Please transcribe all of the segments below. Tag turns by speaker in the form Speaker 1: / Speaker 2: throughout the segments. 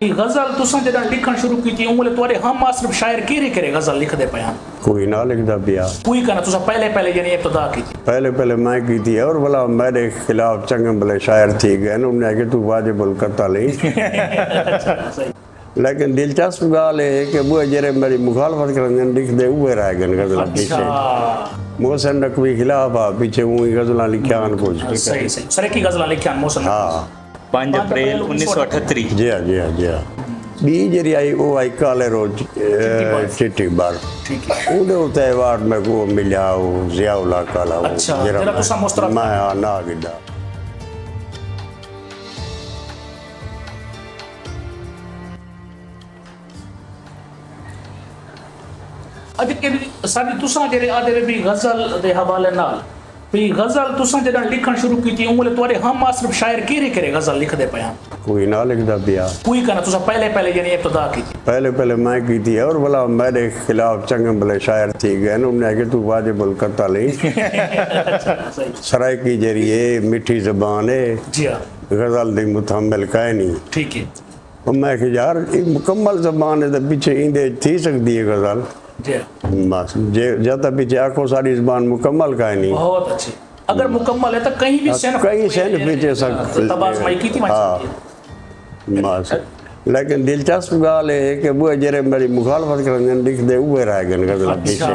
Speaker 1: गजल तुसां जॾहिं लिखण शुरू की थी उमले तोरे हम आसरफ शायर केरे केरे गजल लिखदे पया
Speaker 2: कोई ना लिखता पिया।
Speaker 1: कोई कना तुसां पहले पहले यानी इब्तिदा की थी
Speaker 2: पहले मैं की थी और भला मेरे खिलाफ चंगे भले शायर थी गए उन्हें कि तू वाजिबुल कत्ल
Speaker 1: सही
Speaker 2: लेकिन दिलचस्प गाल है कि वो जरे मेरी मुखालफत करने लिखदे हुए रह गए गजल पीछे मोहसिन नकवी खिलाफ आ पीछे वही गजल लिखियान कुछ
Speaker 1: सही सही सरे की गजल लिखियान मोहसिन
Speaker 2: हाँ
Speaker 3: 5 अप्रैल 1938
Speaker 2: जी हाँ जी हाँ जी हाँ बी जरी आई वो आई काले रोज चिट्ठी बार
Speaker 1: ठीक है
Speaker 2: उन्हें उते अवार्ड में को मिला वो जियाउल्लाह काला वो
Speaker 1: अच्छा जरा तुसां मुस्तरफ
Speaker 2: मैं ना गिदा
Speaker 1: अज के साडी तुसां जरे आदे भी गजल दे हवाले नाल भी गजल तुसां जॾहिं लिखण शुरू की थी उमले तोरे हम आसरफ शायर केरे केरे गजल लिखदे पया
Speaker 2: कोई ना लिखता पिया।
Speaker 1: कोई कना तुसां पहले पहले यानी इब्तिदा की थी
Speaker 2: पहले मैं की थी और भला मेरे खिलाफ चंगे भले शायर थी गए उन्हें कि तू वाजिबुल कत्ल
Speaker 1: सही
Speaker 2: सराय की जरिए मीठी जबान है
Speaker 1: जी हां
Speaker 2: गजल दी मुतहम्मिल काहे नहीं
Speaker 1: ठीक है
Speaker 2: और मैं कि यार ये मुकम्मल जबान है तो पीछे इंदे थी सकती है गजल
Speaker 1: जी
Speaker 2: बस जब तक पीछे आखो सारी जबान मुकम्मल काहे नहीं
Speaker 1: बहुत अच्छे अगर मुकम्मल है तो कहीं भी सेन
Speaker 2: कहीं सेन पीछे सकते
Speaker 1: तबास माई की थी
Speaker 2: बस लेकिन दिलचस्प गाल है कि वो जरे मेरी मुखालफत करने लिखदे हुए रह गए गजल पीछे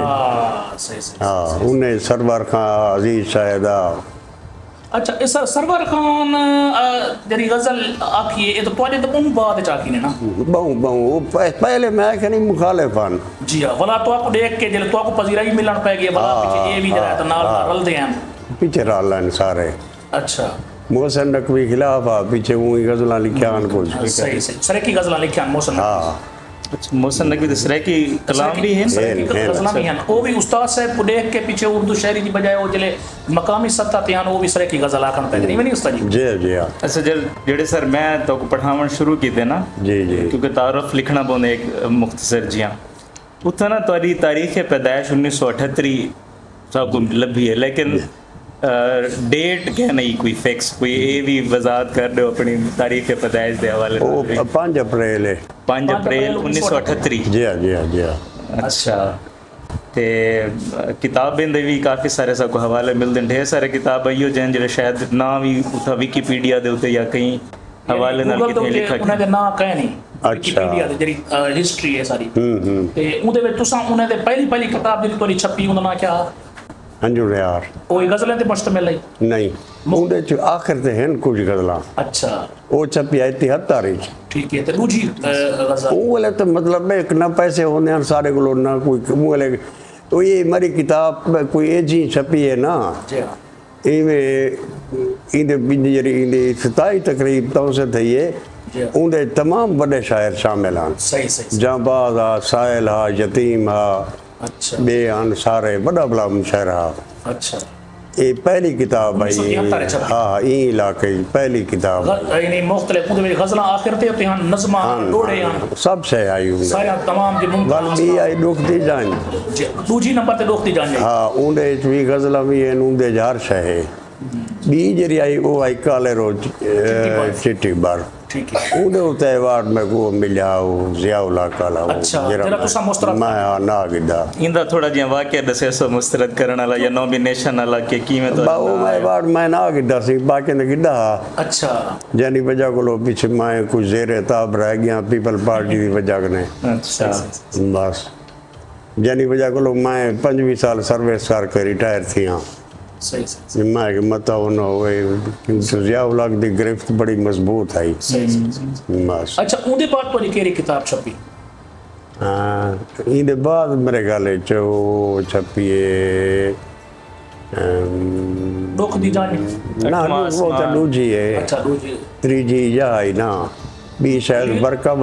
Speaker 1: सही सही
Speaker 2: हाँ उन्हें सरवर खान अजीज शायदा
Speaker 1: अच्छा इस सरवर खान जरी गजल आखी है तो तोड़े तो बहुत बाद चाकी ने ना
Speaker 2: बहु पहले मैं कि नहीं मुखालिफन
Speaker 1: जी हां वला तो आपको देख के जले तो आपको पजीराई मिलन पे गए वला पीछे ये भी जरा तो नाल रल दे हैं
Speaker 2: पीछे रालन सारे
Speaker 1: अच्छा
Speaker 2: मोहसिन नकवी खिलाफ आ पीछे वही गजल लिखियान कुछ
Speaker 1: सही सही सरे की गजल लिखियान मोहसिन
Speaker 2: हाँ
Speaker 3: अच्छा मोहसिन नकवी तो सरे की कलाम भी है
Speaker 1: गजल भी हैं वो भी उस्ताद साहब को देख के पीछे उर्दू शायरी की बजाय वो जले मकामी सत्ता ते वो भी सरे की गजल आखन पे नहीं उस्ताद जी
Speaker 2: जी हाँ
Speaker 3: अच्छा जेड़े सर मैं तो पढ़ावन शुरू कीते ना
Speaker 2: जी जी
Speaker 3: क्योंकि तारुफ लिखना पौंदा एक मुख्तसर जियां उत्थे ना तुहाडी तारीख पैदाइश 1938 सब लभी है लेकिन डेट क्या नहीं कोई फिक्स कोई ये भी वजाहत कर दो अपनी तारीख पैदाइश के हवाले
Speaker 2: वो 5 अप्रैल है
Speaker 3: 5 अप्रैल 1938
Speaker 2: जी हाँ जी हाँ जी हाँ
Speaker 3: अच्छा ते किताबें दे भी काफ़ी सारे सबको हवाले मिलते हैं ढेर सारे किताब इो जन जो शायद ना भी उथा विकीपीडिया दे उते या कहीं हवाले नाल किथे लिखा
Speaker 1: उन्हें दे ना कह नहीं
Speaker 2: अच्छा
Speaker 1: विकीपीडिया दे जरी हिस्ट्री है सारी ते उदे विच तुसां उन्हें दे पहली किताब दी तोरी छपी उन्दा ना क्या
Speaker 2: अंजुर यार
Speaker 1: ਉਹ ਗਜ਼ਲਾਂ ਤੇ ਮੁਸ਼ਤਮਿਲ ਹੈ
Speaker 2: नहीं ਉਹਦੇ ਚ ਆਖਰ ਤੇ ਹਨ ਕੁਝ ਗਜ਼ਲਾਂ
Speaker 1: ਅੱਛਾ
Speaker 2: ਉਹ ਛਪੀ ਆਈ 73 ਚ
Speaker 1: ਠੀਕ ਹੈ ਤੇ ਦੂਜੀ ਗਜ਼ਲ
Speaker 2: ਉਹ ਵਾਲੇ ਤਾਂ ਮਤਲਬ ਹੈ ਕਿ ਨਾ ਪੈਸੇ ਹੁੰਦੇ ਹਨ ਸਾਰੇ ਕੋਲ ਨਾ ਕੋਈ ਉਹ ਵਾਲੇ ਉਹ ਇਹ ਮੇਰੀ ਕਿਤਾਬ ਕੋਈ ਇਹ ਜੀ ਛਪੀ ਹੈ ਨਾ
Speaker 1: ਜੀ
Speaker 2: ਇਵੇਂ ਇਹਦੇ ਵਿੱਚ ਜਿਹੜੀ ਇਹਦੇ 27 ਤਕਰੀਬ ਤੋਂ ਸੇ ਥਈ ਹੈ ਉਹਦੇ तमाम ਵੱਡੇ ਸ਼ਾਇਰ ਸ਼ਾਮਿਲ ਹਨ
Speaker 1: ਸਹੀ ਸਹੀ
Speaker 2: ਜਾਂਬਾਜ਼ ਆ ਸਾਇਲ ਆ ਯਤੀਮ ਆ
Speaker 1: अच्छा
Speaker 2: बे आन सारे बड़ा बड़ा मुशायरा
Speaker 1: अच्छा
Speaker 2: ये पहली किताब आई
Speaker 1: 1973 छपी।
Speaker 2: हाँ ये इलाके की पहली किताब
Speaker 1: यानी मुख्तलिफ उनमें गज़लां आखिर ते होते हैं नज़्मां डोड़े हैं
Speaker 2: सबसे आई हूँ
Speaker 1: सारे तमाम जी
Speaker 2: गल भी आई दुखती जान
Speaker 1: दूजी नंबर ते दोस्ती जान
Speaker 2: हाँ उनके भी गज़ल भी हैं उनके जार शह बी जरी आई वो आई काले रोज चिट्ठी बार
Speaker 1: ठीक है
Speaker 2: उनके उते अवार्ड में को मिला वो जियाउल्लाह काला वो
Speaker 1: अच्छा जरा तुसा मुस्तरद
Speaker 2: मैं ना गिदा
Speaker 3: इंदा थोड़ा जिहा वाक़या दसे सो मुस्तरद करने वाला या नॉमिनेशन वाला के कीमें तो
Speaker 2: वो मैं अवार्ड मैं ना गिदा सी बाकी ने गिदा
Speaker 1: अच्छा
Speaker 2: जानी वजह को पीछे मैं कुछ जेर ताब रह गया पीपल पार्टी की वजह ने
Speaker 3: अच्छा
Speaker 2: बस जानी वजह को मैं 25 साल सर्विस करके रिटायर थी हाँ
Speaker 1: सही सही
Speaker 2: मैं कि मत न हुए क्योंकि जियाउल्लाह की गिरफ्त बड़ी मजबूत आई
Speaker 1: सही
Speaker 2: बस
Speaker 1: अच्छा उनके बाद तो केरी किताब छपी
Speaker 2: इहदे बाद मेरे ख्याल च वो छपी
Speaker 1: दुख दी जानी
Speaker 2: ना वो तो दूजी है
Speaker 1: अच्छा दूजी
Speaker 2: त्रीजी या आई ना भी शायद वर्का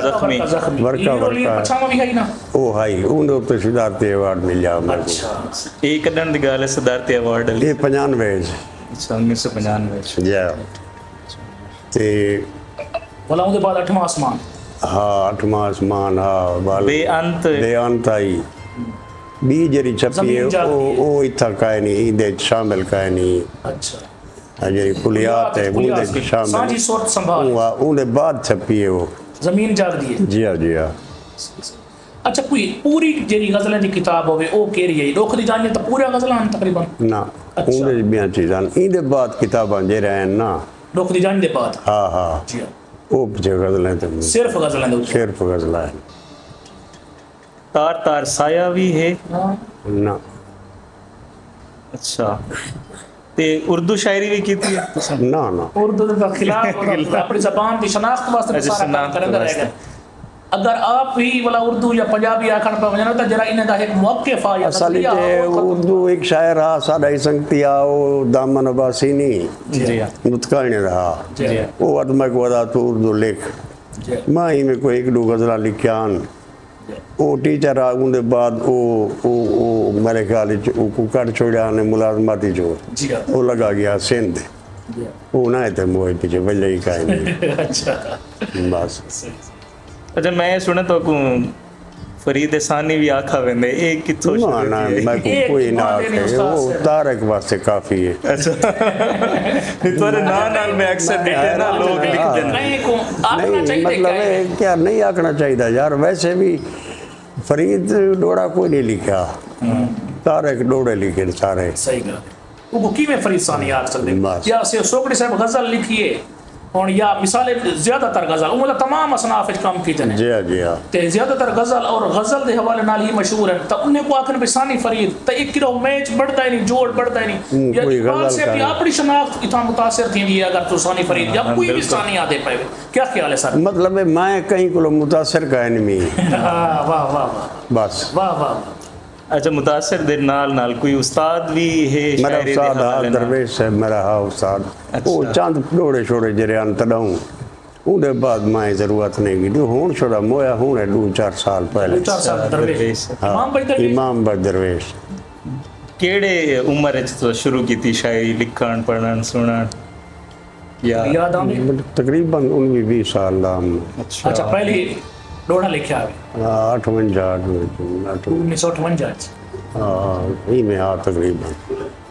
Speaker 3: जख्मी
Speaker 2: वर्का
Speaker 1: अच्छा भी है ना
Speaker 2: ओ हाई उन तो सिद्धार्थ अवार्ड मिल जा मेरे को
Speaker 3: अच्छा एक कदन दी गाल है सिद्धार्थ अवार्ड
Speaker 2: ये 95
Speaker 3: अच्छा 1995
Speaker 2: या ते
Speaker 1: वाला उनके बाद 8वां आसमान
Speaker 2: हाँ 8वां आसमान हाँ बेअंत आई बी जरी छपी है वो इतना काहे नहीं ईद शामिल काहे नहीं
Speaker 1: अच्छा
Speaker 2: ਜਿਹੜੀ ਕੁਲੀਆਤ ਹੈ ਉਹਦੇ
Speaker 1: ਸਾਂਝੀ
Speaker 2: ਸ਼ਾਮਿਲ
Speaker 1: ਸੁਰਤ ਸੰਭਾਲ
Speaker 2: ਉਹਦੇ ਬਾਅਦ ਛਪੀ ਹੈ ਉਹ।
Speaker 1: ਜ਼ਮੀਨ ਜਾਗਦੀ ਹੈ।
Speaker 2: ਜੀ ਹਾਂ, ਜੀ ਹਾਂ।
Speaker 1: ਅੱਛਾ, ਕੋਈ ਪੂਰੀ ਜਿਹੜੀ ਗਜ਼ਲਾਂ ਦੀ ਕਿਤਾਬ ਹੋਵੇ ਉਹ ਕਿਹੜੀ ਹੈ? ਦੁੱਖ ਦੀ ਜਾਣੀ ਤਾਂ ਪੂਰਾ ਗਜ਼ਲਾਂ ਹਨ ਤਕਰੀਬਨ?
Speaker 2: ਨਾ, ਉਹਦੇ ਬਿਆਂ ਚੀਜ਼ਾਂ ਇਹਦੇ ਬਾਅਦ ਕਿਤਾਬਾਂ ਜਿਹੜੇ ਹਨ ਨਾ,
Speaker 1: ਦੁੱਖ ਦੀ ਜਾਣੀ ਦੇ ਬਾਅਦ?
Speaker 2: ਹਾਂ ਹਾਂ,
Speaker 1: ਜੀ ਹਾਂ,
Speaker 2: ਉਹ ਪਿੱਛੇ ਗਜ਼ਲਾਂ ਤੇ
Speaker 1: ਸਿਰਫ ਗਜ਼ਲਾਂ ਦੇ ਉੱਤੇ?
Speaker 2: ਸਿਰਫ ਗਜ਼ਲਾਂ
Speaker 3: तार तार साया भी है
Speaker 2: ना।
Speaker 3: अच्छा, ते उर्दू शायरी भी की थी
Speaker 2: ना ना,
Speaker 1: उर्दू के खिलाफ अपनी जबान की शनाख्त वास्ते
Speaker 3: अच्छा,
Speaker 1: सारा काम
Speaker 3: शनाख्त
Speaker 1: करंदा
Speaker 3: वास्ते।
Speaker 1: रहेगा। अगर आप ही वाला उर्दू या पंजाबी आखण पे वजन तो जरा इन्हें दा एक मौक़िफ़ आ या
Speaker 2: असल
Speaker 1: नज़रिया
Speaker 2: जे
Speaker 1: हो,
Speaker 2: उर्दू एक शायर हा साडा ही संगती आ ओ दामन अब्बासी नहीं
Speaker 3: जी हाँ
Speaker 2: मुतकाने रहा
Speaker 1: जी हाँ,
Speaker 2: वो अदमा को वदा तू उर्दू लिख
Speaker 1: जी
Speaker 2: मां ही में कोई एक दो गजला लिखियान वो टीचर आ उनके बाद वो मेरे ख्याल को कट छोड़ा ने मुलाजमती जो
Speaker 1: जी हाँ,
Speaker 2: वो लगा गया सिंध
Speaker 1: जी हाँ।
Speaker 2: वो ना थे मोए पीछे वजह ही काहे नहीं
Speaker 1: अच्छा,
Speaker 2: बस।
Speaker 3: अच्छा, मैं सुना तो को फरीद सानी भी आखा वेंदे ए किथों
Speaker 2: ना
Speaker 3: शुरू
Speaker 2: ना
Speaker 3: किए?
Speaker 2: मैं को
Speaker 1: एक
Speaker 2: कोई ना
Speaker 1: बात है नहीं
Speaker 2: आखे
Speaker 1: उस्ताद
Speaker 2: वो
Speaker 1: से।
Speaker 2: तारक वास्ते काफी है।
Speaker 3: अच्छा तोरे नाल में अक्सर देखे ना लोग लिख देना
Speaker 1: नहीं को आखना
Speaker 2: नहीं
Speaker 1: चाहिए
Speaker 2: मतलब
Speaker 1: क्या है?
Speaker 2: है क्या नहीं आखना चाहिए यार, वैसे भी फरीद डोड़ा कोई नहीं लिखा, तारक डोड़े लिखे सारे।
Speaker 1: सही ॻाल्हि। वो की में फरीद सानी आख सकते
Speaker 2: बस।
Speaker 1: या से सोकड़ी साहब गजल लिखिए और या मिसाले ज्यादातर गजल वो मतलब तमाम असनाफ विच काम कीते ने
Speaker 2: जी हाँ, जी हाँ।
Speaker 1: ते ज्यादातर गजल और गजल दे हवाले नाल ही मशहूर है। तो उन्हें को आखन पे सानी फरीद तो एक किलो मैच बढ़ता ही नहीं, जोड़ बढ़ता ही नहीं। या
Speaker 2: कोई
Speaker 1: इकबाल
Speaker 2: गजल
Speaker 1: से भी
Speaker 2: का
Speaker 1: अपनी शनाख्त इतना मुतासिर थी है अगर तो सानी फरीद या कोई भी सानी आदे पे। क्या ख्याल है सर?
Speaker 2: मतलब है मैं कहीं को मुतासर का एनमी
Speaker 1: वाह वाह वाह
Speaker 2: बस।
Speaker 1: वाह वाह।
Speaker 3: अच्छा, मुतासिर दे नाल कोई उस्ताद भी है
Speaker 2: मेरा
Speaker 3: शायरी दे
Speaker 2: उस्ताद हा
Speaker 3: हवाले नाल?
Speaker 2: दरवेश है मेरा हा उस्ताद।
Speaker 3: अच्छा।
Speaker 2: वो चंद डोड़े छोड़े जरे तड़ाऊं उनके बाद मैं जरूरत नहीं की हूँ छोड़ा मोया हूँ 2-4 साल पहले।
Speaker 1: 2-4 साल दरवेश इमाम भाई दरवेश
Speaker 2: इमाम भाई दरवेश।
Speaker 3: केड़े उम्र च तो शुरू की थी शायरी लिखण पढ़ण सुनण या?
Speaker 1: याद आंदी?
Speaker 2: तकरीबन 19-20 साल दा हम।
Speaker 1: अच्छा, पहली डोड़ा लिखा है
Speaker 2: 58
Speaker 1: 1958
Speaker 2: ही में हाँ तकरीबन।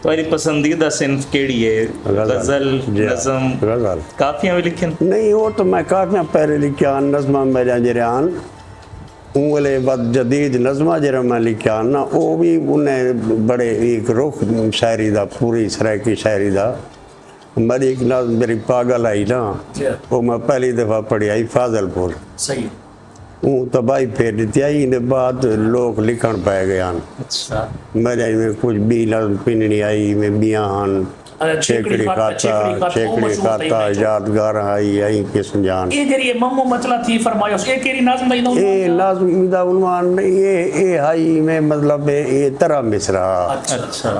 Speaker 3: तुम्हारी पसंदीदा सिंफ केड़ी है? गजल,
Speaker 2: जी हाँ,
Speaker 3: नज़म,
Speaker 2: गजल
Speaker 3: काफियां भी लिखन?
Speaker 2: नहीं वो तो मैं काफियां पहले लिखिया नज़मा मेरा जरियान उंगले बाद जदीद नज़मा जरा मैं लिखिया ना वो भी उन्हें बड़े एक रुख शायरी दा पूरी सराय की शायरी दा मेरी एक नज़म मेरी पागल आई ना
Speaker 1: जी
Speaker 2: वो मैं पहली दफ़ा पढ़ी आई फाजलपुर
Speaker 1: सही
Speaker 2: वो तबाही फेर दी आई इन बाद लोग लिखण पै गया
Speaker 3: अच्छा,
Speaker 2: मेरे में कुछ भी नज़म पिननी आई में बियान छेकड़ी खाता यादगार आई आई किस्म जान
Speaker 1: ये जरिए मम्मो मचला थी फरमायो ए केरी नाज़म दई दो
Speaker 2: ये नाज़म दा उन्वान ये हाई में मतलब ये तरह मिसरा
Speaker 3: अच्छा,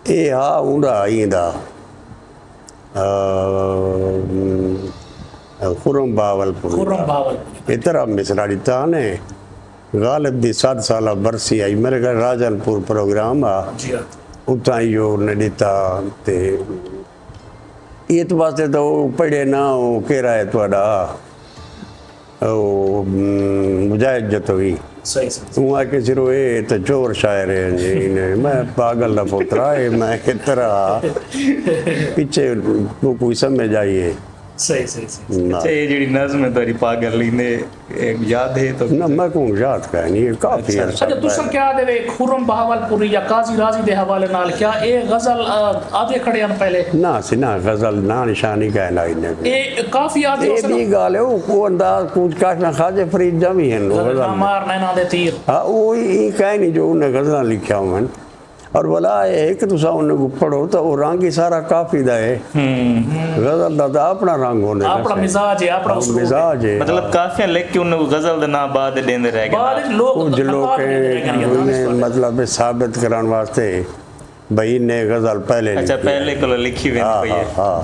Speaker 2: ये हा उड़ा आईंदा खुरम बावलपुर
Speaker 1: खुर्रम बावल
Speaker 2: ये तरह मिसरा दिता ने गालिब दी 7 साल बरसी आई मेरे घर राजनपुर प्रोग्राम आ
Speaker 1: जी हां
Speaker 2: उतना ही जो ने दिता ते ये तो वास्ते तो पढ़े ना वो केरा है तुहाडा ओ मुजाहिद जतोई
Speaker 1: सही सही
Speaker 2: तू आके सिरो ए तो चोर शायर है जी ने मैं पागल दा पुत्रा है मैं कितरा पीछे वो कोई समझ आइए
Speaker 1: सही सही सही
Speaker 2: ना
Speaker 3: अच्छा, ये जेडी नज़म है तुम्हारी पागल ने याद है तो?
Speaker 2: ना मैं को याद का नहीं ये काफी
Speaker 3: अच्छा,
Speaker 2: अरसा
Speaker 1: अच्छा तुसन क्या देवे खुर्रम बहावलपुरी या काजी राजी दे हवाले नाल क्या ए गजल आधे खड़े हैं पहले
Speaker 2: ना सिना गजल ना निशानी का ना इने
Speaker 1: ए काफी आधे
Speaker 2: ये भी गाल है वो अंदाज कुछ काफी खाजे फरीद जमी है
Speaker 1: गजल मार नैना दे तीर
Speaker 2: हाँ वो ही कह नहीं जो उन्हें गजल लिखा हुआ और बोला है कि तुसा उन्हें पढ़ो तो वो रंग ही सारा काफी दा है गजल दा अपना रंग होने
Speaker 1: अपना मिजाज है अपना उस्लूब है
Speaker 2: मिजाज है
Speaker 3: मतलब काफियां लिख के उन्हें गजल दे ना बाद देंदे रह गए
Speaker 1: बाद में लोग
Speaker 2: कुछ लोग उन्हें मतलब साबित करने वास्ते भाई ने गजल पहले
Speaker 3: अच्छा,
Speaker 2: लिखी है।
Speaker 3: पहले को लिखी हुई
Speaker 2: हाँ
Speaker 3: कोई
Speaker 2: हाँ
Speaker 3: है?
Speaker 2: हाँ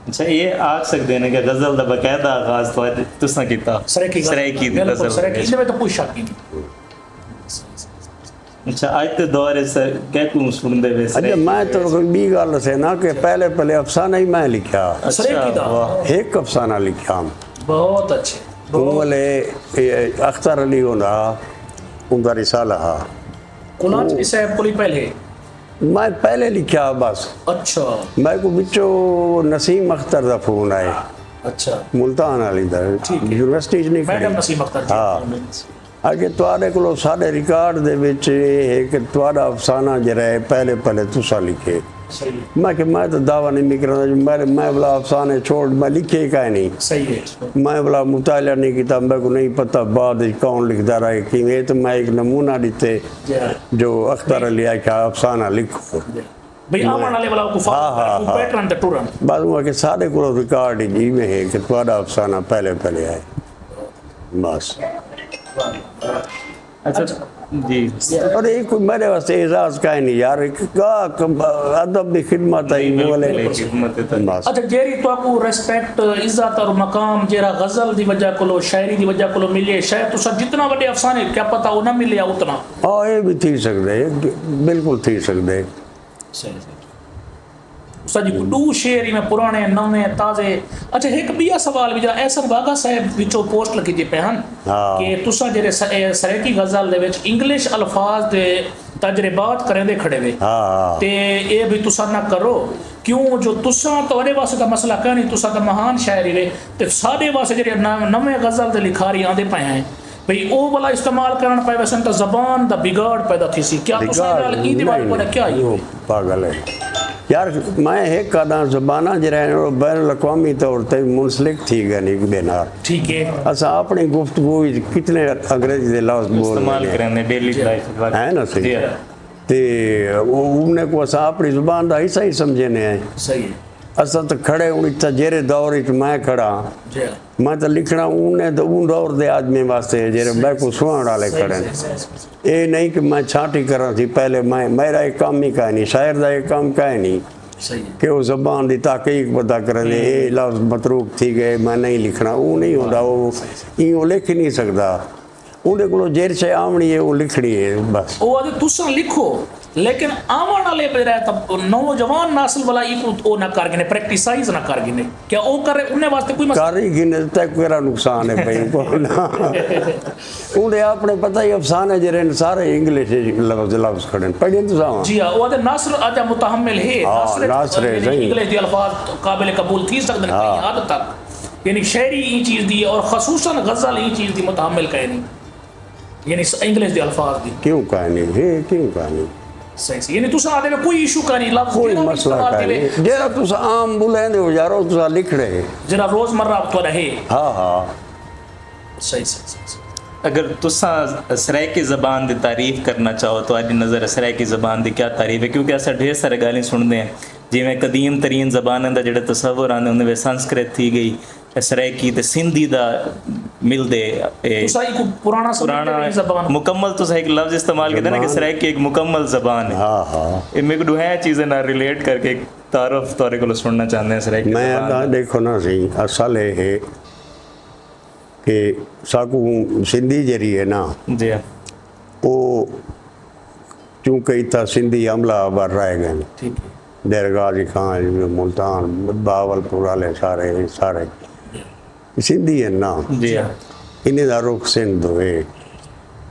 Speaker 3: अच्छा, ये आख सकते हैं कि गजल दा बकायदा आगाज तो तुसा कीता
Speaker 1: सरेकी
Speaker 3: सराइकी दी
Speaker 1: बिल्कुल
Speaker 3: गजल
Speaker 1: सरेकी इसमें तो कोई शक ही नहीं
Speaker 3: अच्छा, आज के दौर है सर क्या कुछ सुन दे वे
Speaker 2: अच्छा मैं तो बी गल से ना कि पहले पहले अफसाना ही मैं लिखा
Speaker 1: सरेकी दा
Speaker 2: एक अफसाना लिखा
Speaker 1: बहुत अच्छे
Speaker 2: उंगले अख्तर अली होना उनका रिसाला हा
Speaker 1: कुलाच भी साहब कोली पहले
Speaker 2: मैं पहले लिखा बस
Speaker 1: अच्छा
Speaker 2: मैं को बिचो नसीम अख्तर दा फोन आए
Speaker 1: अच्छा
Speaker 2: मुल्तान वाली दा
Speaker 1: ठीक है।
Speaker 2: यूनिवर्सिटी च नहीं
Speaker 1: मैडम नसीम अख्तर जी
Speaker 2: हाँ अगे तुआडे कोलो साडे रिकॉर्ड दे विच ये है कि तुआडा अफसाना जरा है पहले पहले तुसा लिखे
Speaker 1: सही है
Speaker 2: मैं तो दावा नहीं करना मैं बोला अफसाने छोड़ मैं लिखे का नहीं
Speaker 1: सही है
Speaker 2: मैं बोला मुताला नहीं किया मेरे को नहीं पता बाद कौन लिखता रहा है कि ये तो मैं एक नमूना दिते जो अख्तर अली क्या अफसाना लिखो
Speaker 1: भाई आमन वाले वाला को पैटर्न द टूरन
Speaker 2: बाद में के सारे को रिकॉर्ड जी में है कि तुम्हारा अफसाना पहले पहले है बस
Speaker 3: अच्छा जी
Speaker 2: और ये कोई मेरे वास्ते एजाज का नहीं यार का अदब की खिदमत आई बोले बस
Speaker 1: अच्छा जेरी तो आपको रिस्पेक्ट इज्जत और मकाम जेरा गजल दी वजह को शायरी दी वजह को मिले शायद तुसा जितना बड़े अफसाने क्या पता वो ना मिले उतना
Speaker 2: हाँ ये भी थी सकते बिल्कुल थी सकते
Speaker 1: सही सजी दू शेर में पुराने नवे ताजे अच्छा एक बिया सवाल भी जरा एहसन बागा साहब विचो पोस्ट लगी जे पे हन कि तुसा जेरे सरेकी गजल दे विच इंग्लिश अल्फाज दे तजर्बात करेंदे खड़े वे ते ये भी तुसा ना करो क्यों जो तुसा तोरे वास्ते दा मसला कहनी तुसा दा महान शायरी वे ते साडे वास्ते जेरे नवे गजल दे लिखारी आंदे पे हैं भाई ओ वाला इस्तेमाल करन पे वैसे तो जबान दा बिगाड़ पैदा थी सी क्या तुसा नाल ई दीवार पर क्या ही
Speaker 2: पागल है यार मैं एक कदा ज़बाना जरा बैन अवी तौर पर मुंसलिक थी गए नहीं बेनार
Speaker 1: ठीक है
Speaker 2: असा अपनी गुफ्तगू कितने अंग्रेजी के लफ्ज
Speaker 3: इस्तेमाल करने डेली लाइफ
Speaker 2: है ना सही ते उन्हें को असा अपनी जुबान का हिस्सा ही समझने हैं
Speaker 1: सही है
Speaker 2: असा तो खड़े इतना जेरे दौर मैं खड़ा मैं तो लिखना उन्हें तो उन दौर दे आदमी वास्ते जेरे मैं को सुन वाले खड़े ये नहीं कि मैं छाटी करा थी पहले मैं मेरा एक काम ही का नहीं शायर का एक काम का नहीं कि वो जबान की ताकीक पता करें ये लफ्ज मतरूक थी गए मैं नहीं लिखना वो नहीं होता वो लिख ही नहीं सकता उन्हें को जेर से आमनी है वो लिखनी है बस
Speaker 1: वो आदि तुसा लिखो लेकिन आवन वाले बेरा तब नौजवान नस्ल वाला ओ ना कर गिने प्रैक्टिसाइज ना कर गिने क्या ओ करे उन्हें वास्ते कोई
Speaker 2: कर ही गिने तक मेरा नुकसान है भाई को ना उन्हें आपने पता ही अफसाने जरे सारे इंग्लिश लफ्ज खड़े पढ़िए तो साहब
Speaker 1: जी हां वो आदि नस्ल आजा मुतहम्मिल है
Speaker 2: नस्ल
Speaker 1: इंग्लिश के अल्फाज काबिल कबूल थी सकते हैं कई हद तक यानी शायरी ई चीज दी और खसूसन गजल ई चीज दी मुतहम्मिल कहनी यानी इंग्लिश के अल्फाज दी
Speaker 2: क्यों कहनी है क्यों कहनी
Speaker 1: सही यानी तुसा आदे में कोई इशू का नहीं लफ्ज
Speaker 2: कोई मसला का नहीं जेरा तुसा आम बुलेंदे हो यारो तुसा लिख रहे
Speaker 1: जरा रोजमर्रा तो रहे
Speaker 2: हाँ
Speaker 1: सही
Speaker 3: अगर तुसा सराइकी ज़बान की तारीफ करना चाहो तो आदि नज़र सराइकी ज़बान की क्या तारीफ है क्योंकि अस ढेर सारे गालें सुनते हैं जिमें कदीम तरीन ज़बान का जो तस्वुर आते उन्हें संस्कृत थी गई सराइकी ते सिंधी दा मिलदे पुराना मुकम्मल तुसा एक लफ्ज इस्तेमाल करते ना कि सराइकी एक मुकम्मल ज़बान है ये मेरे को दुआ चीज़ें ना रिलेट करके एक तारफ तौर को सुनना चाहते हैं सराइकी
Speaker 2: मैं देखो ना सही असल है कि साकू सिंधी जरी है ना
Speaker 3: जी
Speaker 2: वो चूंकि इतना सिंधी अमला आबाद रह गए
Speaker 1: ठीक है
Speaker 2: दरगाह खान मुल्तान बावलपुर वाले सारे सिंधी है ना
Speaker 3: जी
Speaker 2: इन्हें दा रुख सिंध हुए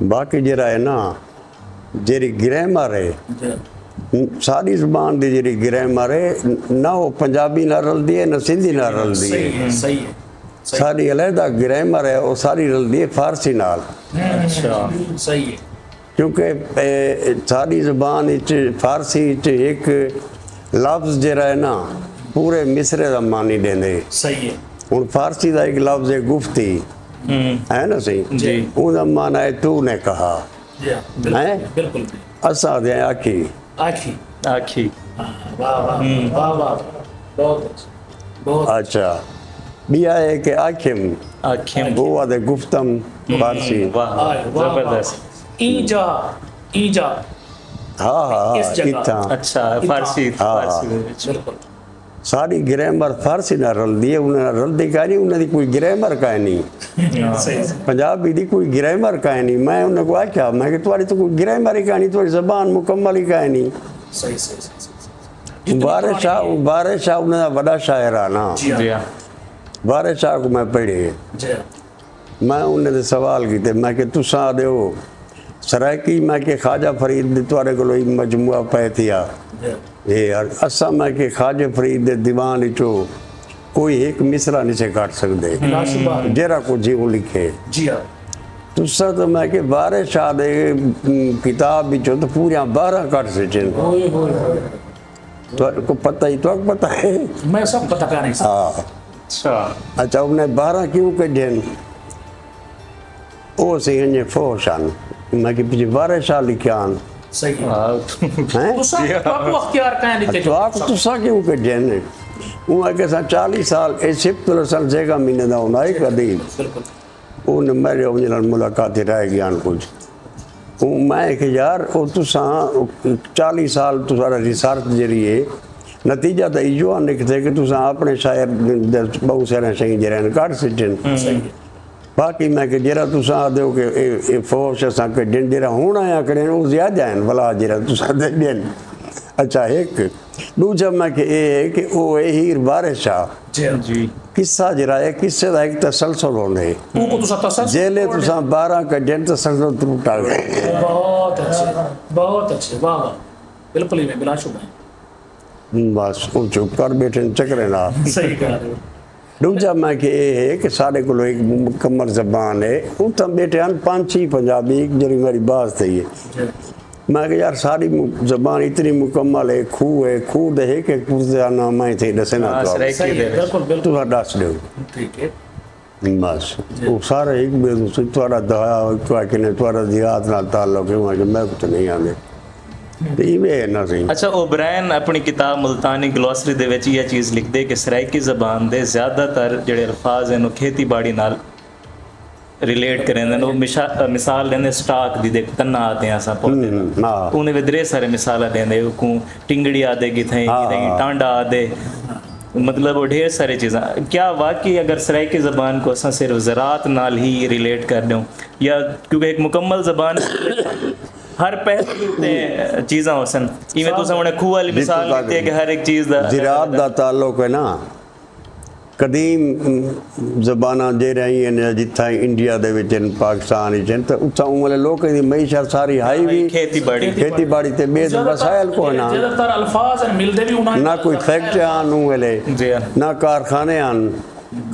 Speaker 2: बाकी जरा है ना जेरी ग्रामर है सारी ज़बान दी जेरी ग्रामर है ना वो पंजाबी ना रलदी है ना सिंधी ना रलदी है
Speaker 1: सही है
Speaker 2: सारी अलहदा ग्रामर है और सारी रलदी है फारसी नाल
Speaker 1: अच्छा सही है
Speaker 2: क्योंकि सारी ज़बान फारसी एक लफ्ज़ जरा है ना पूरे मिसरे का मानी देंदे
Speaker 1: सही है
Speaker 2: हुण फारसी का एक लफ्ज़ है गुफ्ती है ना सही उनका माना है तूने कहा है
Speaker 1: बिल्कुल
Speaker 2: असा दे आखी
Speaker 1: आखी
Speaker 3: आखी
Speaker 1: वाह वाह वाह वाह बहुत
Speaker 2: अच्छा बिया है कि आखिम
Speaker 3: आखिम
Speaker 2: वो आदे गुफ्तम फारसी
Speaker 3: वाह जबरदस्त
Speaker 1: ईजा ईजा
Speaker 2: हाँ इतना
Speaker 3: अच्छा फारसी
Speaker 1: बिल्कुल
Speaker 2: सारी ग्रामर फारसी ना रलदी है उन्हें रलदी का नहीं उन्हें कोई ग्रामर का नहीं पंजाबी दी कोई ग्रामर का नहीं मैं उन्हें को आख्या मैं कि तुम्हारी तो कोई ग्रामर ही कहानी तुम्हारी ज़बान मुकम्मल ही का नहीं
Speaker 1: सही
Speaker 2: बारिश शाह उन्हें बड़ा शायर है ना बारिश शाह को मैं पढ़े मैं उन्हें सवाल किए मैं कि तुसा दो सरायकी मैं के ख्वाजा फरीद दे तुआरे कोलो ही मजमुआ पै थिया ये असा मैं के ख्वाजा फरीद दे दीवान चो कोई एक मिसरा नहीं से काट सकते जरा को जीव लिखे
Speaker 1: जी हाँ
Speaker 2: तुसा तो मैं के 12 शाह दे किताब बिचो तो पूरियां 12 काट से चिन
Speaker 1: ओए होए
Speaker 2: तो को पता ही तो पता है
Speaker 1: मैं सब पता कर नहीं सकता
Speaker 2: हाँ
Speaker 3: अच्छा
Speaker 2: अच्छा उन्हें 12 क्यों कढन ओ से इन्हें फोशान मैं के पीछे 12 शाह लिखियान
Speaker 1: सही है
Speaker 2: हैं
Speaker 1: तो सब आपको अख्तियार कहाँ लिखे
Speaker 2: तो आप तुसा क्यों कढन वो के साथ 40 साल इजिप्ट सल जगह महीने दा होना है कदी
Speaker 1: बिल्कुल
Speaker 2: उन मेरे उन मुलाकात रह गया कुछ मैं कि यार वो तुसा 40 साल तुसारा रिसर्च जरिए नतीजा तो इो निकते कि तुसा अपने शायर बहुत सारे शही जरा कट सचन
Speaker 1: सही है
Speaker 2: बाकी मैं कि जरा तुसा दो कि फोश असा कढन जरा हूँ आया करें वो ज्यादा हैं भला जरा तुसा देन अच्छा एक दूजा मैं कि ये है कि वो हीर वारिस शाह
Speaker 1: जी हाँ
Speaker 3: जी
Speaker 2: किस्सा जरा है किस्से का एक तसलसल होने
Speaker 1: उनको तो सब
Speaker 2: जेले तुसा 12 कढन तसलसल टूटा गए
Speaker 1: बहुत अच्छे वाह वाह बिल्कुल ही मैं बिलाशुबा है
Speaker 2: बस वो चुप कर बैठे चक्रे ना
Speaker 1: सही कह रहे हो
Speaker 2: दूजा मैं कि ये है कि साढ़े को एक मुकम्मल जबान है उत्थे बैठे हैं 5-6 पंजाबी एक जरी मेरी बात थी है
Speaker 1: जी
Speaker 2: मैं कि यार सारी जबान इतनी मुकम्मल है खूह दे है कि कुछ नाम है थे दसे ना
Speaker 3: हाँ,
Speaker 2: तो
Speaker 3: सराय
Speaker 1: सही है बिल्कुल बिल्कुल
Speaker 2: तुसा दस दो
Speaker 1: ठीक है
Speaker 2: बस वो सारे एक दूसरे तुम्हारा दया कि तुम्हारा जियात ना ताल्लुक है वहाँ के मैं कुछ नहीं आने तो ये ना सही
Speaker 3: अच्छा ओब्रायन अपनी किताब मुल्तानी ग्लोसरी दे विच ये चीज़ लिखदे कि सराइकी ज़बान दे ज़्यादातर जेड़े अल्फाज हैं वो खेतीबाड़ी नाल रिलेट करेंदे ने मिसाल लेंदे स्टाक दी देख तन्ना आते हैं असां पौधे
Speaker 2: हाँ
Speaker 3: उन्हें विदरे सारे मिसाल देंदे को टिंगड़ी आदे किथे
Speaker 2: हाँ।
Speaker 3: टांडा आदे मतलब वो ढेर सारी चीज़ां क्या वाकई अगर सराइकी ज़बान को असां सिर्फ ज़रात नाल ही रिलेट कर दूं या क्योंकि एक मुकम्मल ज़बान हर पहलू ते चीज़ां होसन इवें तुसां हुणे खूह वाली मिसाल देते हैं कि हर एक चीज़ दा
Speaker 2: जिरात दा ताल्लुक है ना कदीम जबाना जे रही हैं जिथा इंडिया दे विच पाकिस्तान विच तो उत्था वाले लोग दी मईशत सारी हाई भी खेतीबाड़ी ते बेद वसाइल को है ना
Speaker 1: ज्यादातर अल्फाज हैं मिलदे भी उन्हें
Speaker 2: ना कोई फैक्ट्री आन वाले
Speaker 3: जी हाँ
Speaker 2: ना कारखाने आन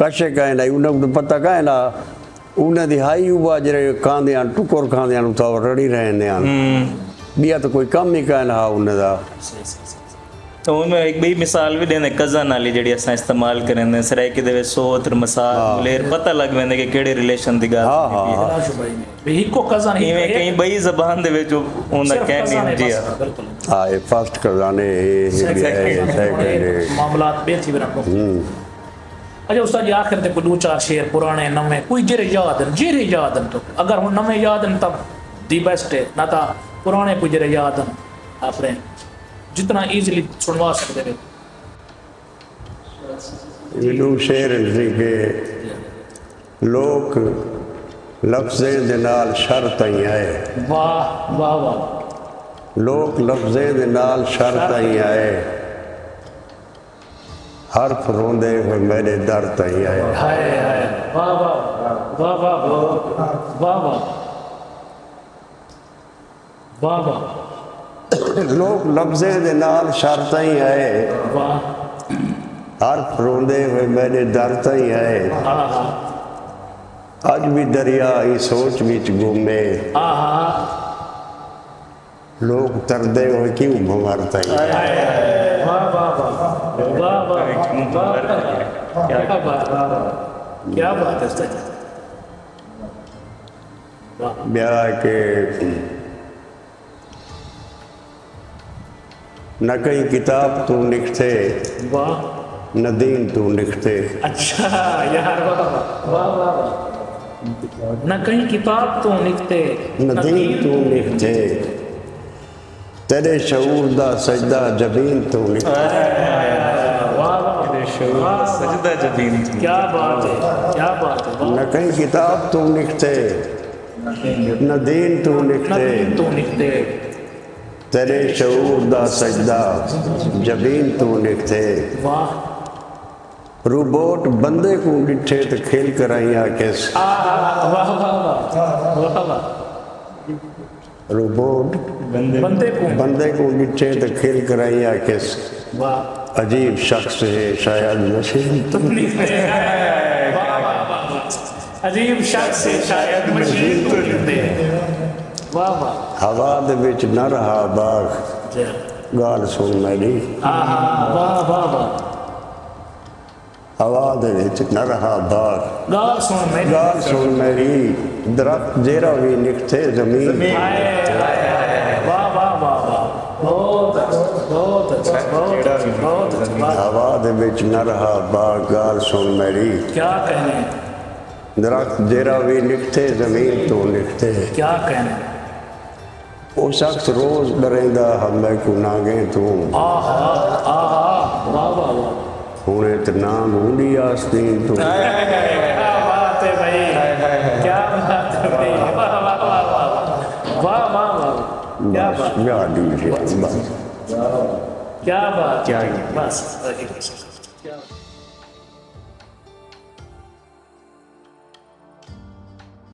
Speaker 2: कशे कहें ना उन्हें तो पता कहें ना उन्हें दी हाई हुआ जरे खांदे आन टुकर खांदे आन उथा रड़ी रहने आन बिया तो कोई कम ही कहें ना उन्हें दा
Speaker 3: तो उनमें एक बई मिसाल भी देने कज़न वाली जड़ी असां इस्तेमाल करेंदे सराइकी दे विच सोत मसाल लेर पता लग वेंदे कि केड़े रिलेशन दी गल
Speaker 2: हाँ, हाँ,
Speaker 3: है
Speaker 1: बिलाशुबा ही भी इको कज़न ही
Speaker 3: इवें कई बई ज़बान दे विच उनदा कहने जी हाँ
Speaker 1: बिल्कुल
Speaker 2: हाँ ये फर्स्ट खजाने ये सेकंड
Speaker 1: मामलात बेथी बना अच्छा उस्ताद जी आखिर ते कोई 2-4 शेर पुराने नवे कोई जेरे याद हैं तो अगर हुन नवे याद हैं तब दी बेस्ट है ना ता पुराने कोई जेरे याद हैं आपने जितना इजीली सुनवा सकते हैं
Speaker 2: मिलू शेर जी के लोक लफ्ज़ें दे नाल शर्त ही आए
Speaker 1: वाह वाह वाह
Speaker 2: लोक लफ्ज़ें दे नाल शर्त ही आए हर्फ रोंदे हुए मेरे दर तई आए
Speaker 1: हाय हाय वाह वाह वाह वाह वाह वाह वाह वाह
Speaker 2: लोक लफ्ज़ें दे नाल शर्त ही आए
Speaker 1: वाह
Speaker 2: हर्फ रोंदे हुए मेरे दर तई आए
Speaker 1: आहा
Speaker 2: अज भी दरिया ई सोच विच गुमे
Speaker 1: आहा
Speaker 2: लोग तरदे हुए क्यों भंवर तई
Speaker 1: वाह वाह वाह वाह वाह क्या बात क्या बात है उस्ताद वाह
Speaker 2: ब्याह के न कहीं किताब तू लिखते
Speaker 1: वाह
Speaker 2: न दीन तू लिखते
Speaker 1: अच्छा यार वाह वाह वाह वाह न कहीं किताब तो लिखते
Speaker 2: न दीन तू लिखते तेरे शऊर दा सजदा जबीन तू लिखते
Speaker 1: वाह वाह
Speaker 3: सजदा जबीन
Speaker 1: क्या बात है क्या बात है वाह
Speaker 2: न कहीं किताब तू लिखते न दीन तू लिखते
Speaker 1: नबी तो लिखते
Speaker 2: तेरे शऊर दा सजदा जबीन तू लिखते
Speaker 1: वाह
Speaker 2: रोबोट बंदे को डिठे तो खेल कराइया किस
Speaker 1: वाह वाह वाह वाह वाह
Speaker 2: रोबोट
Speaker 1: बंदे को
Speaker 2: बंदे को नीचे तो खेल कराई आके
Speaker 1: वाह
Speaker 2: अजीब शख्स है शायद मशीन
Speaker 1: तकलीफ है वाह वाह वाह अजीब शख्स है शायद मशीन तो दे वाह वाह
Speaker 2: हवा दे विच न रहा बाग
Speaker 1: जय
Speaker 2: गाल सुन मेरी
Speaker 1: आहा वाह वाह वाह
Speaker 2: हवा दे विच न रहा बाग
Speaker 1: गाल सुन मेरी
Speaker 2: गाल सुन मेरी दरख्त जेरा भी निकते जमीन
Speaker 1: हाय हाय हाय वाह वाह वाह वाह बहुत अच्छा बहुत अच्छा बहुत अच्छा बहुत अच्छा वाह।
Speaker 2: हवा दे विच न रहा बाग गाल सुन मेरी
Speaker 1: क्या कहने
Speaker 2: दरख्त जेरा भी निकते जमीन तो निकते
Speaker 1: क्या कहने
Speaker 2: वो शख्स रोज डरेंदा हमें को नागे तू
Speaker 1: आहा आहा वाह वाह वाह
Speaker 2: हुणे ते ना ढूंढी आस्तीन तू
Speaker 1: क्या बात है भाई क्या बात है भाई वाह वाह वाह वाह वाह वाह वाह क्या
Speaker 2: बस
Speaker 1: बात
Speaker 2: याद ही बस
Speaker 1: क्या बात क्या बस